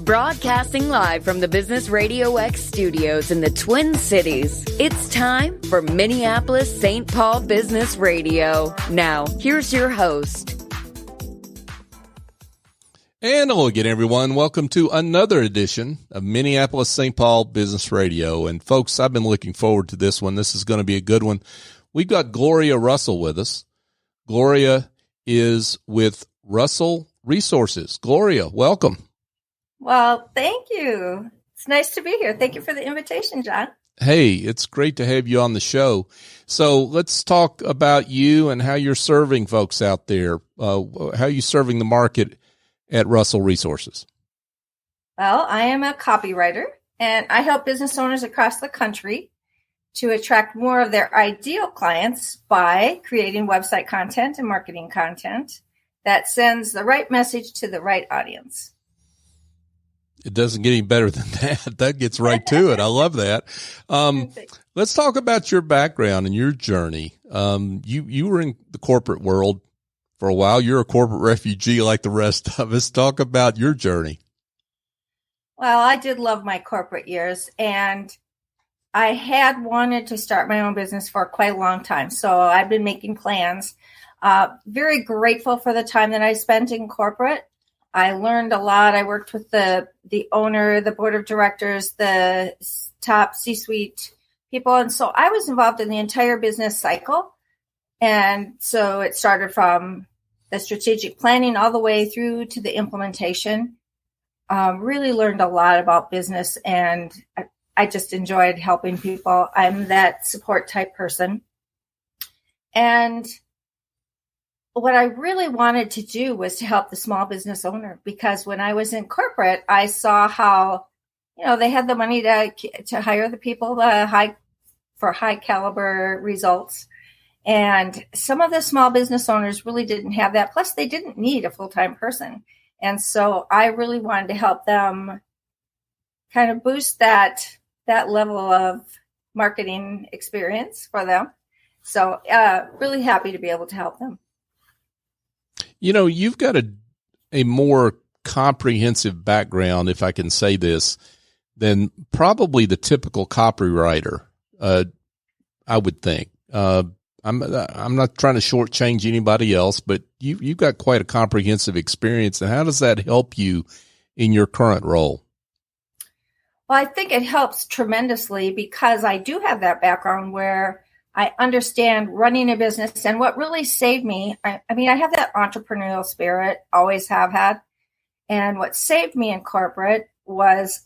Broadcasting live from the Business RadioX studios in the Twin Cities, it's time for Minneapolis-St. Paul Business Radio. Now, here's your host. And hello again, everyone. Welcome to another edition of Minneapolis-St. Paul Business Radio. And folks, I've been looking forward to this one. This is going to be a good one. We've got Gloria Russell with us. Gloria is with Russell Resources. Gloria, welcome. Well, thank you. It's nice to be here. Thank you for the invitation, John. Hey, it's great to have you on the show. So let's talk about you and how you're serving folks out there. How are you serving the market at Russell Resources? Well, I am a copywriter, and I help business owners across the country to attract more of their ideal clients by creating website content and marketing content that sends the right message to the right audience. It doesn't get any better than that. That gets right to it. I love that. Let's talk about your background and your journey. You were in the corporate world for a while. You're a corporate refugee like the rest of us. Talk about your journey. Well, I did love my corporate years, and I had wanted to start my own business for quite a long time. So I've been making plans. Very grateful for the time that I spent in corporate. I learned a lot. I worked with the owner, the board of directors, the top C-suite people. And so I was involved in the entire business cycle. And so it started from the strategic planning all the way through to the implementation. Really learned a lot about business, and I just enjoyed helping people. I'm that support type person. And what I really wanted to do was to help the small business owner, because when I was in corporate, I saw how, they had the money to hire the people for high caliber results. And some of the small business owners really didn't have that. Plus, they didn't need a full-time person. And so I really wanted to help them kind of boost that level of marketing experience for them. So really happy to be able to help them. You've got a more comprehensive background, if I can say this, than probably the typical copywriter, I would think. I'm not trying to shortchange anybody else, but you've got quite a comprehensive experience. And how does that help you in your current role? Well, I think it helps tremendously because I do have that background where I understand running a business. And what really saved me, I have that entrepreneurial spirit, always have had. And what saved me in corporate was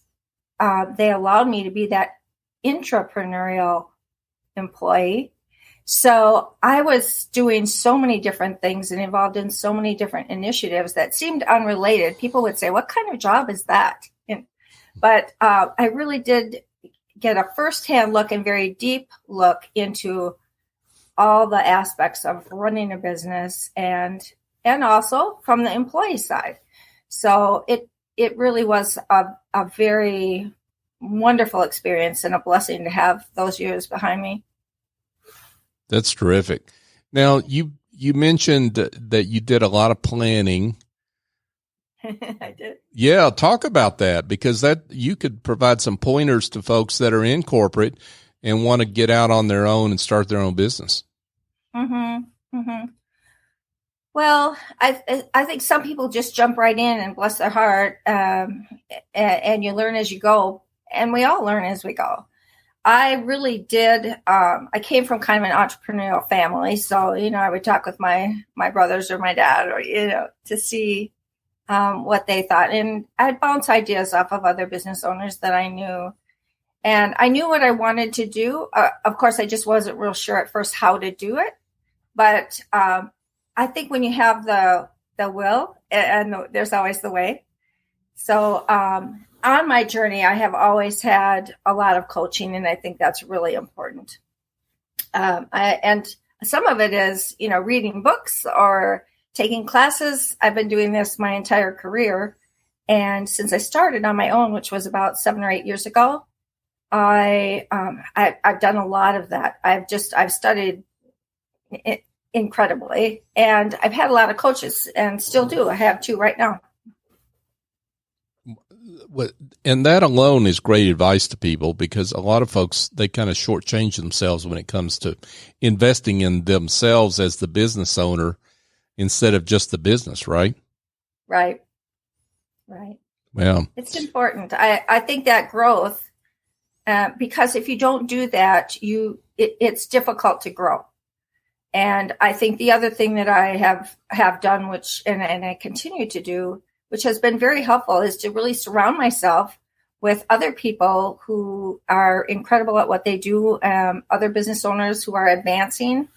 they allowed me to be that intrapreneurial employee. So I was doing so many different things and involved in so many different initiatives that seemed unrelated. People would say, what kind of job is that? But I really did get a firsthand look and very deep look into all the aspects of running a business and also from the employee side. So it really was a very wonderful experience and a blessing to have those years behind me. That's terrific. Now, you mentioned that you did a lot of planning. I did. Yeah, talk about that, because that you could provide some pointers to folks that are in corporate and want to get out on their own and start their own business. Mm-hmm. Mm-hmm. Well, I think some people just jump right in and bless their heart, and you learn as you go, and we all learn as we go. I really did. I came from kind of an entrepreneurial family, so I would talk with my brothers or my dad, or to see what they thought. And I'd bounce ideas off of other business owners that I knew. And I knew what I wanted to do. Of course, I just wasn't real sure at first how to do it. But I think when you have the will, and there's always the way. So on my journey, I have always had a lot of coaching, and I think that's really important. And some of it is, reading books or taking classes. I've been doing this my entire career. And since I started on my own, which was about 7 or 8 years ago, I've done a lot of that. I've studied incredibly, and I've had a lot of coaches and still do. I have 2 right now. And that alone is great advice to people, because a lot of folks, they kind of shortchange themselves when it comes to investing in themselves as the business owner instead of just the business, right? Right. Yeah. It's important. I think that growth, because if you don't do that, it's difficult to grow. And I think the other thing that I have done, which and I continue to do, which has been very helpful, is to really surround myself with other people who are incredible at what they do, other business owners who are advancing.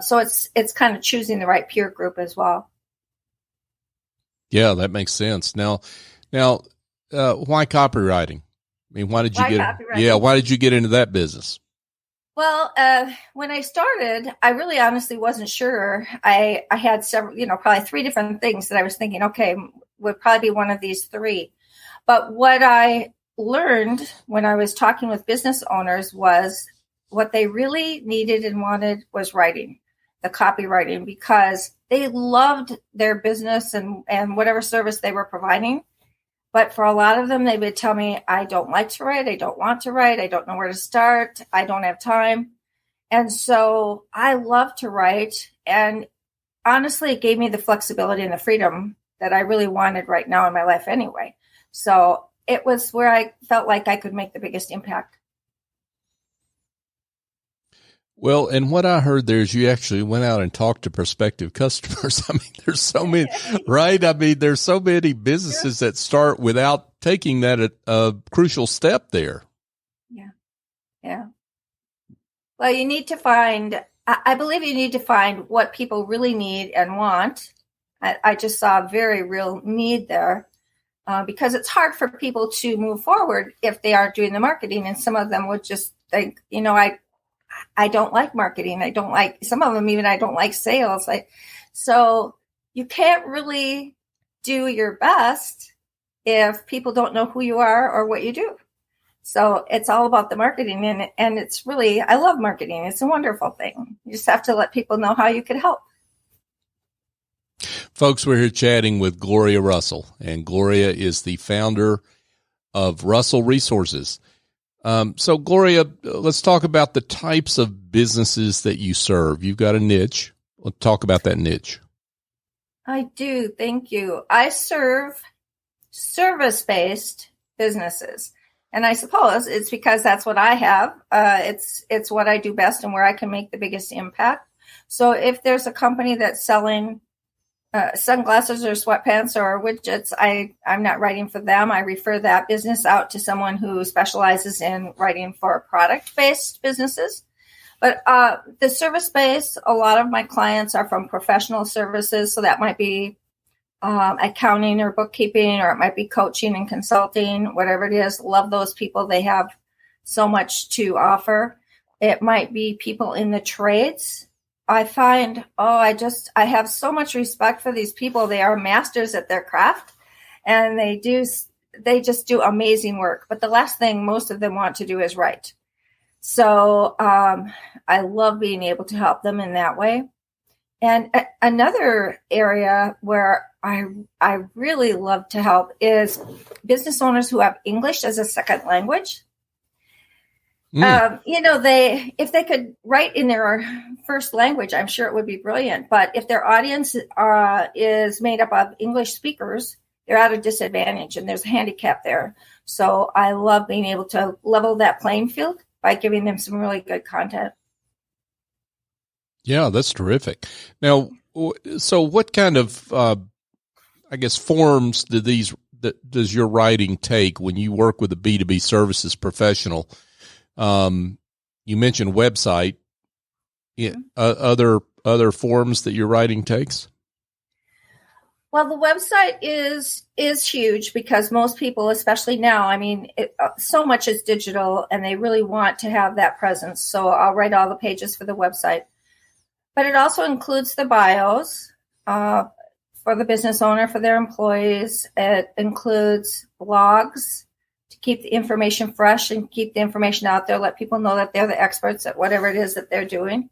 So it's kind of choosing the right peer group as well. Yeah, that makes sense. Now, why copywriting? I mean, why did you get into that business? Well, when I started, I really honestly wasn't sure. I had several, probably 3 different things that I was thinking, okay, would probably be one of these 3. But what I learned when I was talking with business owners was what they really needed and wanted was writing, the copywriting, because they loved their business and whatever service they were providing. But for a lot of them, they would tell me, I don't like to write. I don't want to write. I don't know where to start. I don't have time. And so I love to write. And honestly, it gave me the flexibility and the freedom that I really wanted right now in my life anyway. So it was where I felt like I could make the biggest impact. Well, and what I heard there is you actually went out and talked to prospective customers. I mean, there's so many, right? I mean, there's so many businesses that start without taking that a crucial step there. Yeah. Well, you need to find, I believe you need to find what people really need and want. I just saw a very real need there, because it's hard for people to move forward if they aren't doing the marketing. And some of them would just think, I don't like marketing. I don't like, some of them even, I don't like sales. So you can't really do your best if people don't know who you are or what you do. So it's all about the marketing, and it's really, I love marketing. It's a wonderful thing. You just have to let people know how you could help. Folks, we're here chatting with Gloria Russell, and Gloria is the founder of Russell Resources. So Gloria, let's talk about the types of businesses that you serve. You've got a niche. Let's talk about that niche. I do. Thank you. I serve service-based businesses. And I suppose it's because that's what I have. It's what I do best and where I can make the biggest impact. So if there's a company that's selling sunglasses or sweatpants or widgets, I'm not writing for them. I refer that business out to someone who specializes in writing for product-based businesses. But the service base, a lot of my clients are from professional services. So that might be accounting or bookkeeping, or it might be coaching and consulting, whatever it is. Love those people. They have so much to offer. It might be people in the trades. I find, I have so much respect for these people. They are masters at their craft, and they just do amazing work. But the last thing most of them want to do is write. So I love being able to help them in that way. And another area where I really love to help is business owners who have English as a second language. If they could write in their first language, I'm sure it would be brilliant. But if their audience is made up of English speakers, they're at a disadvantage, and there's a handicap there. So I love being able to level that playing field by giving them some really good content. Yeah, that's terrific. Now, so what kind of, forms does your writing take when you work with a B2B services professional? You mentioned website. Other forms that your writing takes? Well, the website is huge, because most people, especially now, so much is digital, and they really want to have that presence. So I'll write all the pages for the website. But it also includes the bios for the business owner, for their employees. It includes blogs to keep the information fresh and keep the information out there, let people know that they're the experts at whatever it is that they're doing.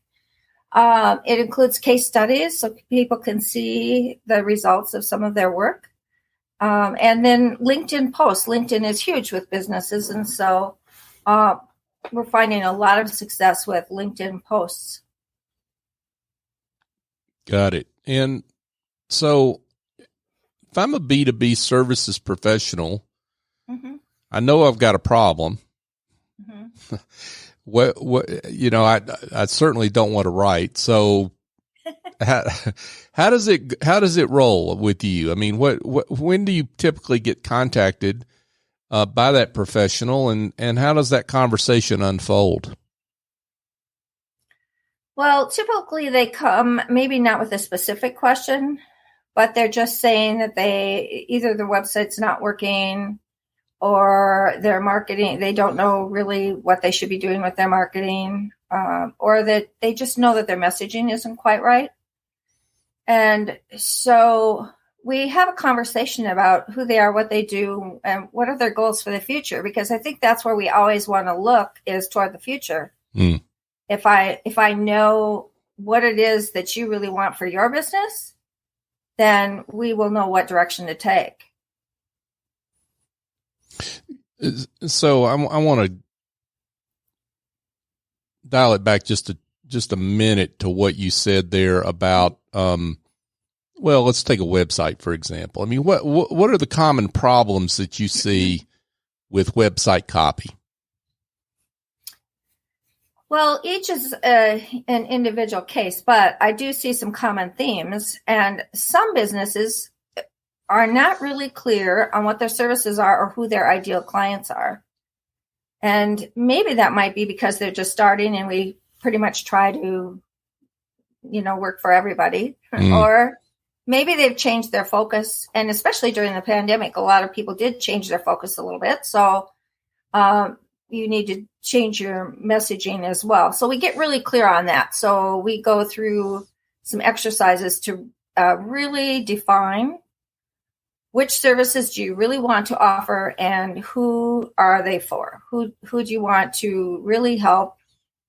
It includes case studies so people can see the results of some of their work. And then LinkedIn posts. LinkedIn is huge with businesses. And so we're finding a lot of success with LinkedIn posts. Got it. And so if I'm a B2B services professional, Mm-hmm. I know I've got a problem. Mm-hmm. I certainly don't want to write. So how does it roll with you? I mean, when do you typically get contacted by that professional, and how does that conversation unfold? Well, typically they come maybe not with a specific question, but they're just saying that either their website's not working or their marketing, they don't know really what they should be doing with their marketing, or that they just know that their messaging isn't quite right. And so we have a conversation about who they are, what they do, and what are their goals for the future, because I think that's where we always want to look, is toward the future. Mm. If I know what it is that you really want for your business, then we will know what direction to take. So I want to dial it back just a minute to what you said there about, well, let's take a website, for example. I mean, what are the common problems that you see with website copy? Well, each is an individual case, but I do see some common themes, and some businesses are not really clear on what their services are or who their ideal clients are. And maybe that might be because they're just starting and we pretty much try to, work for everybody. Or maybe they've changed their focus. And especially during the pandemic, a lot of people did change their focus a little bit. So you need to change your messaging as well. So we get really clear on that. So we go through some exercises to really define which services do you really want to offer and who are they for? Who do you want to really help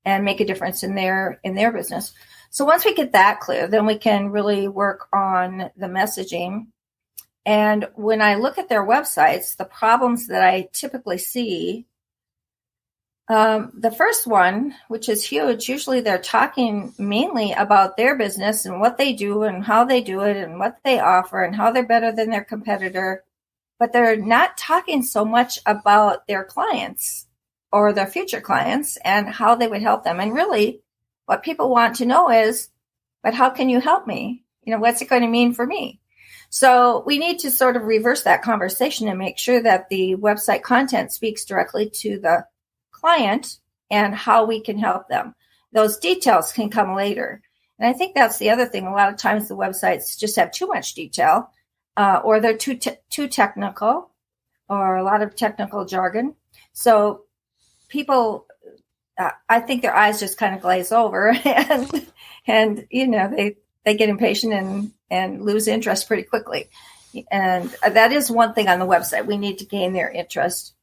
and make a difference in their business? So once we get that clear, then we can really work on the messaging. And when I look at their websites, the problems that I typically see, the first one, which is huge, usually they're talking mainly about their business and what they do and how they do it and what they offer and how they're better than their competitor. But they're not talking so much about their clients or their future clients and how they would help them. And really what people want to know is, but how can you help me? What's it going to mean for me? So we need to sort of reverse that conversation and make sure that the website content speaks directly to the client and how we can help them. Those details can come later. And I think that's the other thing. A lot of times the websites just have too much detail, or they're too technical, or a lot of technical jargon. So people, I think their eyes just kind of glaze over and they get impatient and lose interest pretty quickly. And that is one thing on the website. We need to gain their interest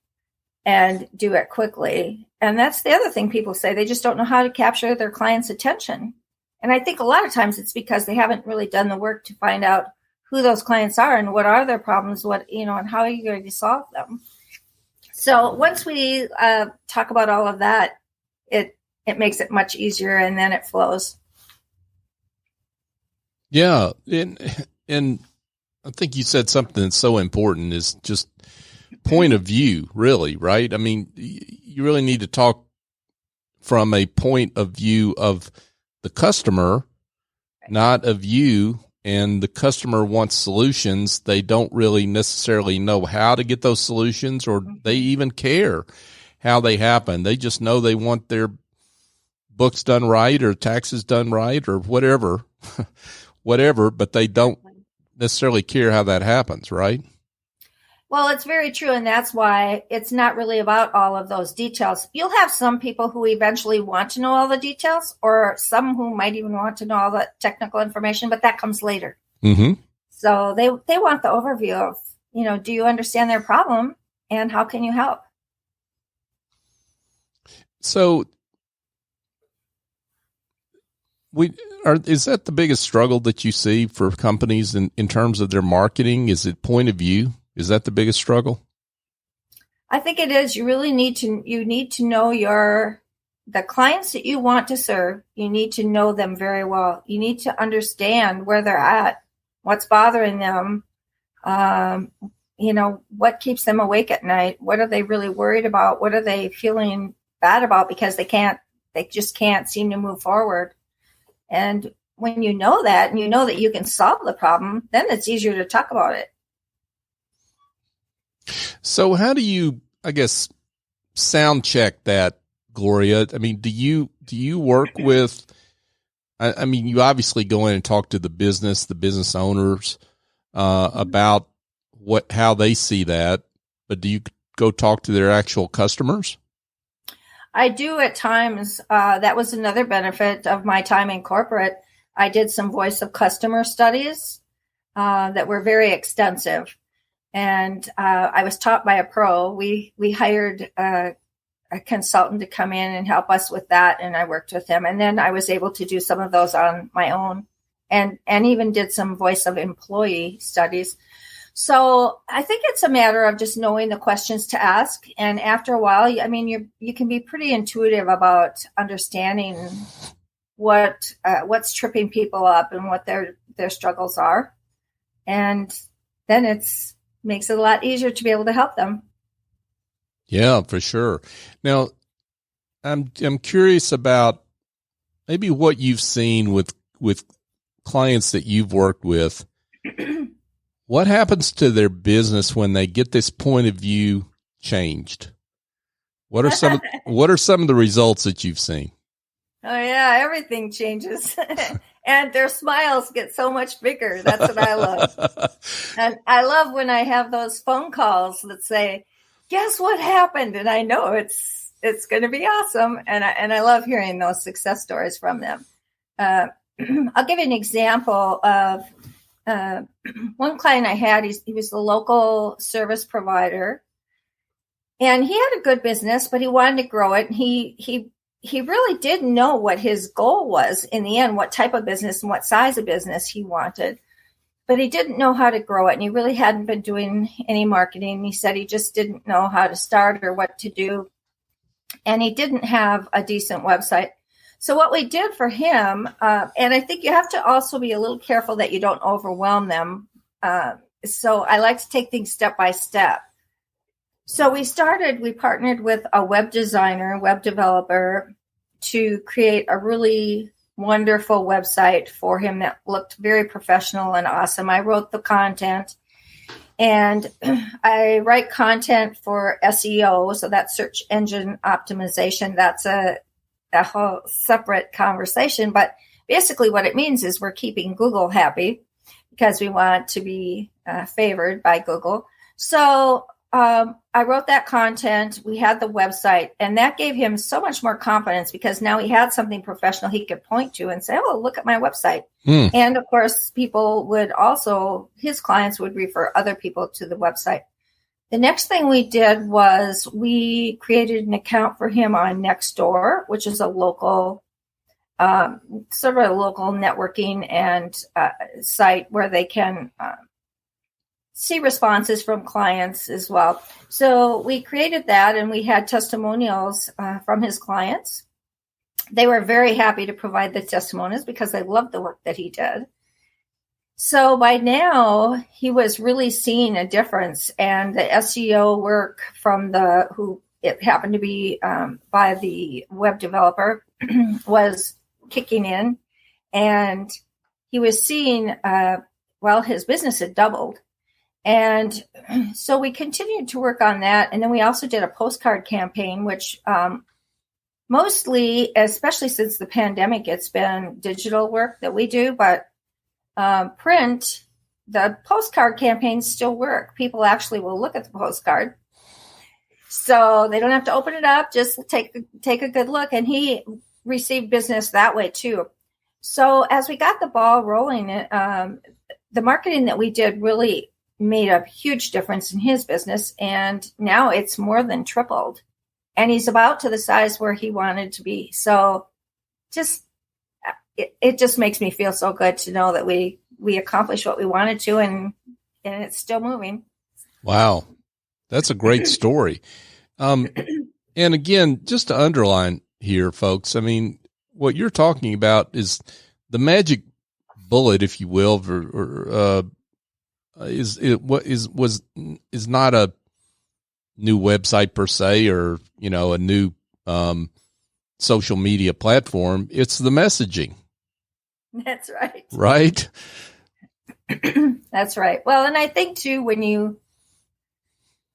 and do it quickly. And that's the other thing people say. They just don't know how to capture their clients' attention. And I think a lot of times it's because they haven't really done the work to find out who those clients are and what are their problems, and how are you going to solve them. So once we talk about all of that, it makes it much easier, and then it flows. Yeah. And I think you said something that's so important, is just point of view, really, right? I mean, you really need to talk from a point of view of the customer, not of you. And the customer wants solutions. They don't really necessarily know how to get those solutions, or they even care how they happen. They just know they want their books done right or taxes done right or whatever, but they don't necessarily care how that happens, right? Well, it's very true, and that's why it's not really about all of those details. You'll have some people who eventually want to know all the details, or some who might even want to know all the technical information, but that comes later. Mm-hmm. So they want the overview of, do you understand their problem, and how can you help? So Is that the biggest struggle that you see for companies in terms of their marketing? Is it point of view? Is that the biggest struggle? I think it is. You really need to know the clients that you want to serve. You need to know them very well. You need to understand where they're at, what's bothering them, what keeps them awake at night. What are they really worried about? What are they feeling bad about because they just can't seem to move forward? And when you know that, and you know that you can solve the problem, then it's easier to talk about it. So how do you, I guess, sound check that, Gloria? I mean, do you work with, I mean, you obviously go in and talk to the business owners about how they see that, but do you go talk to their actual customers? I do at times. That was another benefit of my time in corporate. I did some voice of customer studies that were very extensive. And I was taught by a pro. We hired a consultant to come in and help us with that, and I worked with him. And then I was able to do some of those on my own, and even did some voice of employee studies. So I think it's a matter of just knowing the questions to ask. And after a while, I mean, you can be pretty intuitive about understanding what's tripping people up and what their struggles are. And then makes it a lot easier to be able to help them. Yeah, for sure. Now, I'm curious about maybe what you've seen with clients that you've worked with. What happens to their business when they get this point of view changed? What are some of the results that you've seen? Oh yeah, everything changes. And their smiles get so much bigger. That's what I love. And I love when I have those phone calls that say, guess what happened? And I know it's going to be awesome. And I love hearing those success stories from them. I'll give you an example of one client I had. He was the local service provider, and he had a good business, but he wanted to grow it. And he really didn't know what his goal was in the end, what type of business and what size of business he wanted. But he didn't know how to grow it, and he really hadn't been doing any marketing. He said he just didn't know how to start or what to do, and he didn't have a decent website. So what we did for him, and I think you have to also be a little careful that you don't overwhelm them. So I like to take things step by step. So we partnered with a web designer, web developer, to create a really wonderful website for him that looked very professional and awesome. I wrote the content, and I write content for SEO. So that's search engine optimization. That's a whole separate conversation. But basically what it means is we're keeping Google happy because we want to be favored by Google. So I wrote that content. We had the website, and that gave him so much more confidence because now he had something professional he could point to and say, oh, look at my website. And of course, his clients would refer other people to the website. The next thing we did was we created an account for him on Nextdoor, which is a local, sort of a local networking and site where they can see responses from clients as well. So we created that, and we had testimonials from his clients. They were very happy to provide the testimonials because they loved the work that he did. So by now, he was really seeing a difference, and the SEO work from it happened to be by the web developer was kicking in, and he was seeing, his business had doubled. And so we continued to work on that. And then we also did a postcard campaign, which mostly, especially since the pandemic, it's been digital work that we do, but print, the postcard campaigns still work. People actually will look at the postcard. So they don't have to open it up, just take a good look. And he received business that way too. So as we got the ball rolling, the marketing that we did really made a huge difference in his business. And now it's more than tripled. And he's about to the size where he wanted to be. So just it just makes me feel so good to know that we accomplished what we wanted to, and it's still moving. Wow. That's a great story. And again, just to underline here, folks, I mean, what you're talking about is the magic bullet, if you will, is not a new website per se, or, you know, a new social media platform. It's the messaging. That's right. Right? That's right. Well, and I think too, when you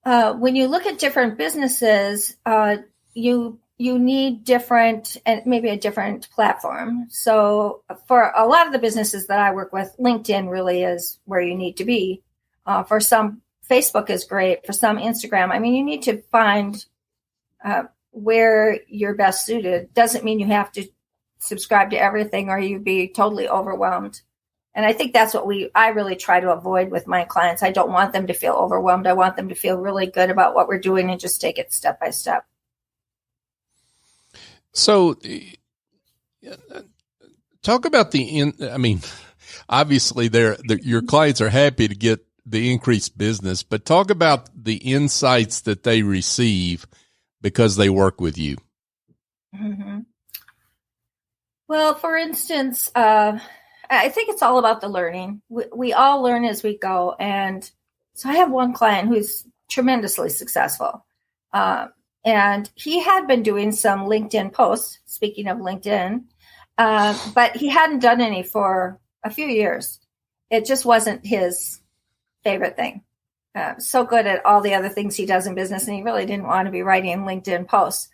look at different businesses, you need different, and maybe a different platform. So for a lot of the businesses that I work with, LinkedIn really is where you need to be. For some, Facebook is great. For some, Instagram. I mean, you need to find where you're best suited. Doesn't mean you have to subscribe to everything or you'd be totally overwhelmed. And I think that's what I really try to avoid with my clients. I don't want them to feel overwhelmed. I want them to feel really good about what we're doing and just take it step by step. So talk about obviously your clients are happy to get the increased business, but talk about the insights that they receive because they work with you. Mm-hmm. Well, for instance, I think it's all about the learning. We all learn as we go. And so I have one client who's tremendously successful. And he had been doing some LinkedIn posts, speaking of LinkedIn, but he hadn't done any for a few years. It just wasn't his favorite thing. So good at all the other things he does in business, and he really didn't want to be writing LinkedIn posts.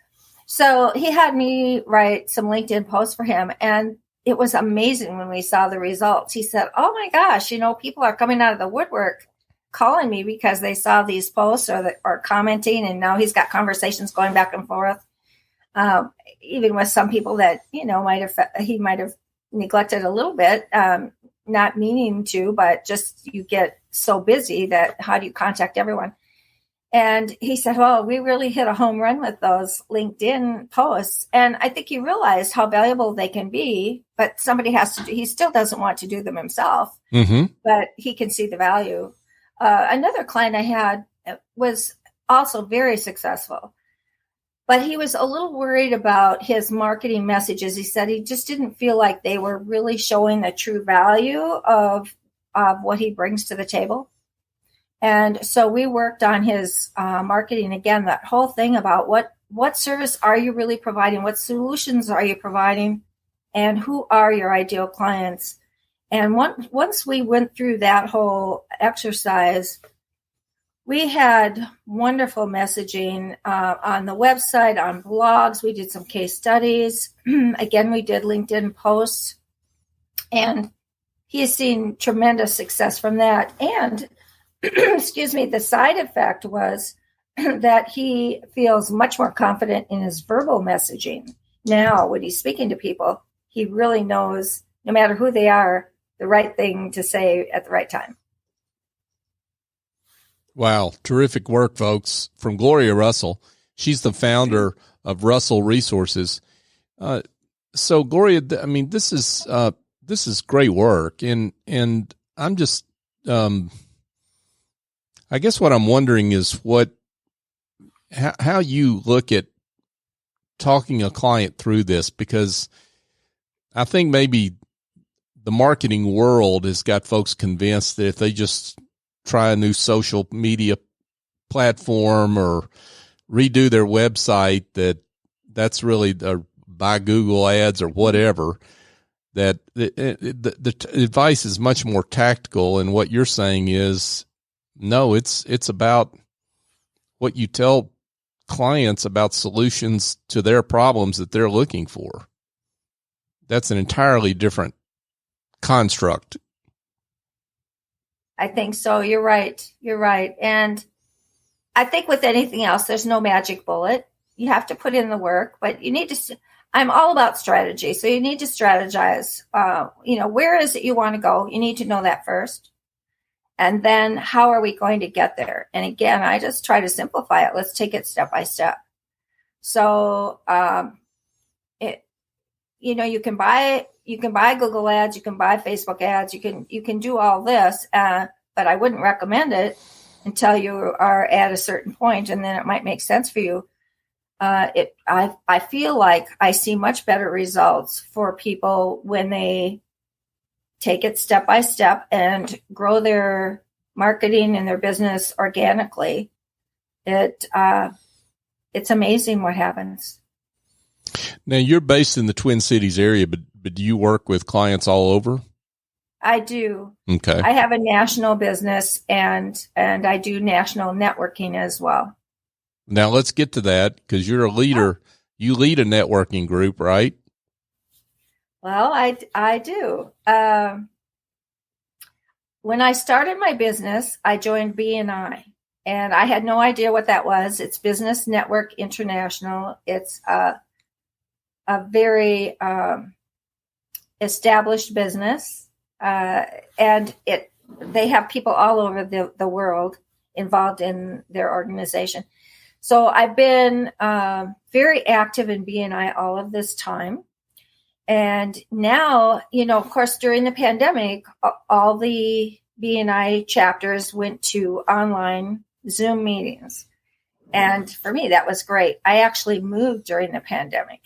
So he had me write some LinkedIn posts for him, and it was amazing when we saw the results. He said, "Oh my gosh, people are coming out of the woodwork calling me because they saw these posts or commenting," and now he's got conversations going back and forth, even with some people that, he might have neglected a little bit, not meaning to, but just you get so busy that how do you contact everyone? And he said, "Well, we really hit a home run with those LinkedIn posts." And I think he realized how valuable they can be, but somebody has to he still doesn't want to do them himself, but he can see the value. Another client I had was also very successul, but he was a little worried about his marketing messages. He said he just didn't feel like they were really showing the true value of what he brings to the table. And so we worked on his marketing again, that whole thing about what service are you really providing? What solutions are you providing? And who are your ideal clients? And once we went through that whole exercise, we had wonderful messaging on the website, on blogs. We did some case studies. Again, we did LinkedIn posts. And he has seen tremendous success from that. And excuse me, the side effect was that he feels much more confident in his verbal messaging. Now, when he's speaking to people, he really knows, no matter who they are, the right thing to say at the right time. Wow. Terrific work, folks, from Gloria Russell. She's the founder of Russell Resources. So Gloria, this is great work. And I'm just, I guess what I'm wondering is how you look at talking a client through this, because I think maybe the marketing world has got folks convinced that if they just try a new social media platform or redo their website, that's really buy Google ads or whatever, that the advice is much more tactical. And what you're saying is, no, it's about what you tell clients about solutions to their problems that they're looking for. That's an entirely different construct. I think so. You're right. And I think with anything else, there's no magic bullet. You have to put in the work, but you need to, I'm all about strategy. So you need to strategize, where is it you want to go? You need to know that first. And then how are we going to get there? And again, I just try to simplify it. Let's take it step by step. So, you can buy you can buy Google ads, you can buy Facebook ads, you can do all this, but I wouldn't recommend it until you are at a certain point, and then it might make sense for you. I feel like I see much better results for people when they take it step by step and grow their marketing and their business organically. It's amazing what happens. Now, you're based in the Twin Cities area, but do you work with clients all over? I do. Okay. I have a national business, and I do national networking as well. Now let's get to that, because you're a leader. You lead a networking group, right? Well, I do. When I started my business, I joined BNI, and I had no idea what that was. It's Business Network International. It's a very established business, and they have people all over the world involved in their organization. So I've been very active in BNI all of this time. And now, of course, during the pandemic, all the BNI chapters went to online Zoom meetings. And for me, that was great. I actually moved during the pandemic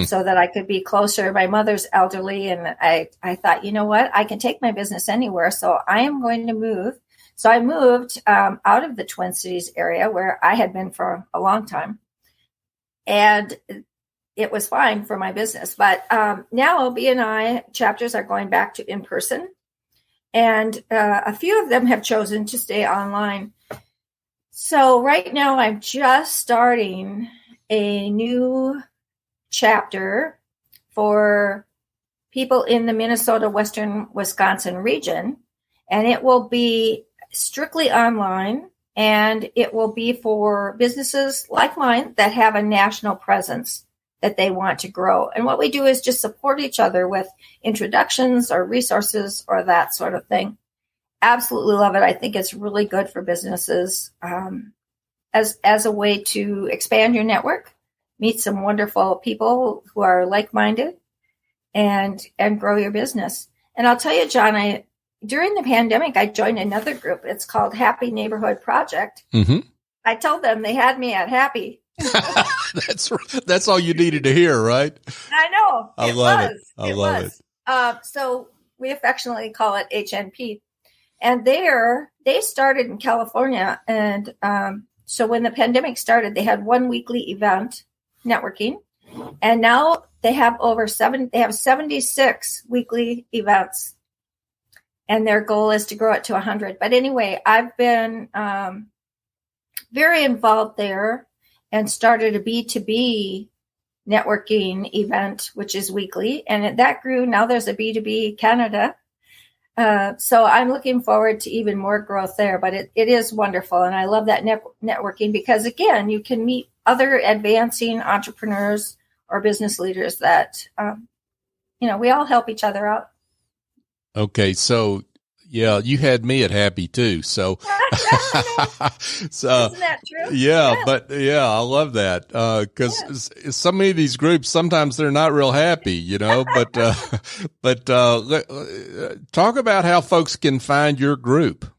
so that I could be closer. My mother's elderly, and I thought, you know what, I can take my business anywhere. So I am going to move. So I moved out of the Twin Cities area where I had been for a long time. And it was fine for my business. But now BNI chapters are going back to in-person. And a few of them have chosen to stay online. So right now I'm just starting a new chapter for people in the Minnesota, Western Wisconsin region. And it will be strictly online, and it will be for businesses like mine that have a national presence that they want to grow. And what we do is just support each other with introductions or resources or that sort of thing. Absolutely love it. I think it's really good for businesses as a way to expand your network, meet some wonderful people who are like-minded, and grow your business. And I'll tell you, John, during the pandemic, I joined another group. It's called Happy Neighborhood Project. Mm-hmm. I told them they had me at happy. That's all you needed to hear, right? I know. I love it. So we affectionately call it HNP. And they started in California. And so when the pandemic started, they had one weekly event, networking. And now they have 76 weekly events. And their goal is to grow it to 100. But anyway, I've been very involved there and started a B2B networking event, which is weekly. And that grew. Now there's a B2B Canada. So I'm looking forward to even more growth there. But it is wonderful. And I love that networking because, again, you can meet other advancing entrepreneurs or business leaders that, we all help each other out. Okay, so yeah, you had me at happy too. So, Isn't that true? Yeah, but yeah, I love that because so many of these groups sometimes they're not real happy, But talk about how folks can find your group.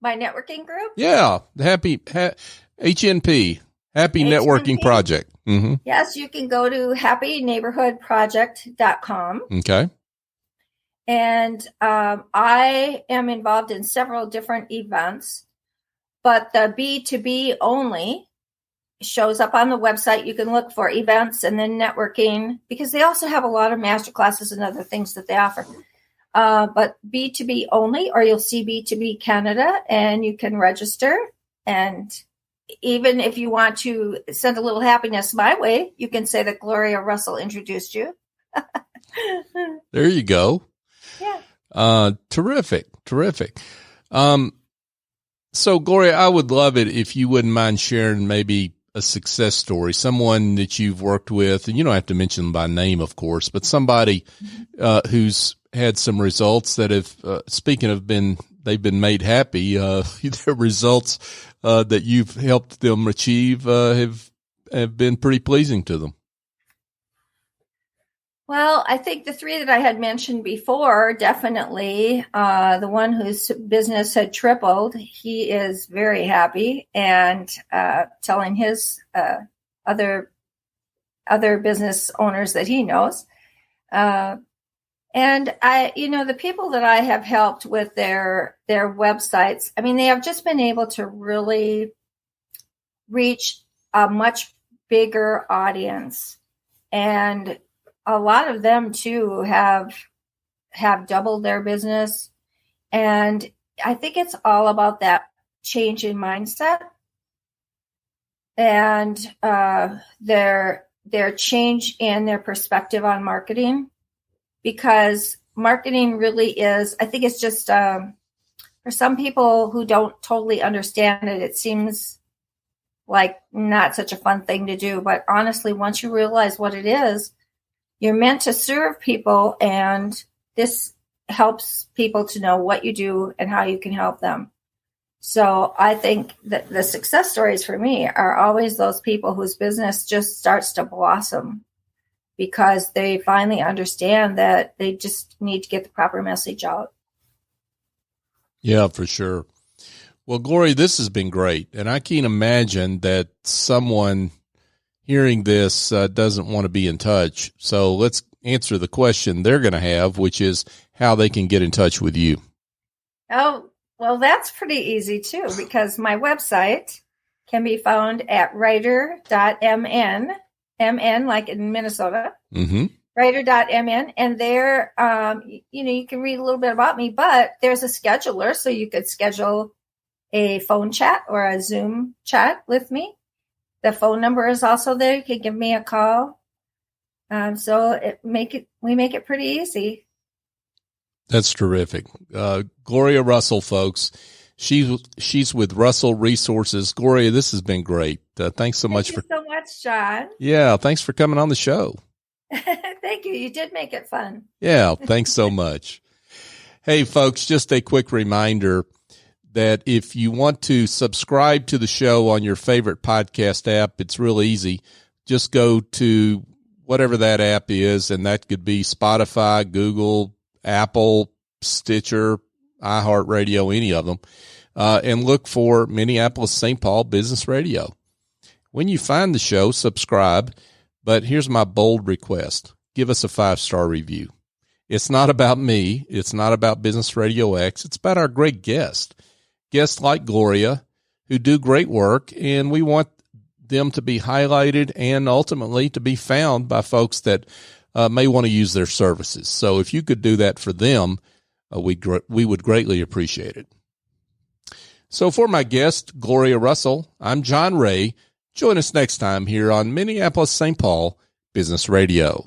My networking group? Yeah, the HNP, Happy Networking Project. Mm-hmm. Yes, you can go to happyneighborhoodproject.com. Okay. And I am involved in several different events, but the B2B only shows up on the website. You can look for events and then networking because they also have a lot of master classes and other things that they offer. But B2B only, or you'll see B2B Canada, and you can register. And even if you want to send a little happiness my way, you can say that Gloria Russell introduced you. There you go. Yeah. Terrific. So Gloria, I would love it if you wouldn't mind sharing maybe a success story, someone that you've worked with, and you don't have to mention them by name, of course, but somebody who's had some results that have, speaking of they've been made happy, the results that you've helped them achieve have been pretty pleasing to them. Well, I think the three that I had mentioned before, definitely the one whose business had tripled, he is very happy and telling his other business owners that he knows. And the people that I have helped with their websites, I mean, they have just been able to really reach a much bigger audience. And a lot of them too have doubled their business. And I think it's all about that change in mindset and their change in their perspective on marketing, because marketing really is, I think it's just for some people who don't totally understand it, it seems like not such a fun thing to do. But honestly, once you realize what it is, you're meant to serve people, and this helps people to know what you do and how you can help them. So I think that the success stories for me are always those people whose business just starts to blossom because they finally understand that they just need to get the proper message out. Yeah, for sure. Well, Gloria, this has been great. And I can't imagine that someone hearing this doesn't want to be in touch. So let's answer the question they're going to have, which is how they can get in touch with you. Oh, well, that's pretty easy too, because my website can be found at writer.mn, MN like in Minnesota, writer.mn. And there, you can read a little bit about me, but there's a scheduler, so you could schedule a phone chat or a Zoom chat with me. The phone number is also there. You can give me a call. So we make it pretty easy. That's terrific. Gloria Russell, folks. She's with Russell Resources. Gloria, this has been great. Thanks so much. Thank you so much, John. Yeah, thanks for coming on the show. Thank you. You did make it fun. Yeah, thanks so much. Hey, folks, just a quick reminder that if you want to subscribe to the show on your favorite podcast app, it's real easy. Just go to whatever that app is, and that could be Spotify, Google, Apple, Stitcher, iHeartRadio, any of them, and look for Minneapolis-St. Paul Business Radio. When you find the show, subscribe, but here's my bold request. Give us a 5-star review. It's not about me. It's not about Business RadioX. It's about our great guests like Gloria, who do great work, and we want them to be highlighted and ultimately to be found by folks that may want to use their services. So if you could do that for them, we would greatly appreciate it. So for my guest, Gloria Russell, I'm John Ray. Join us next time here on Minneapolis-St. Paul Business Radio.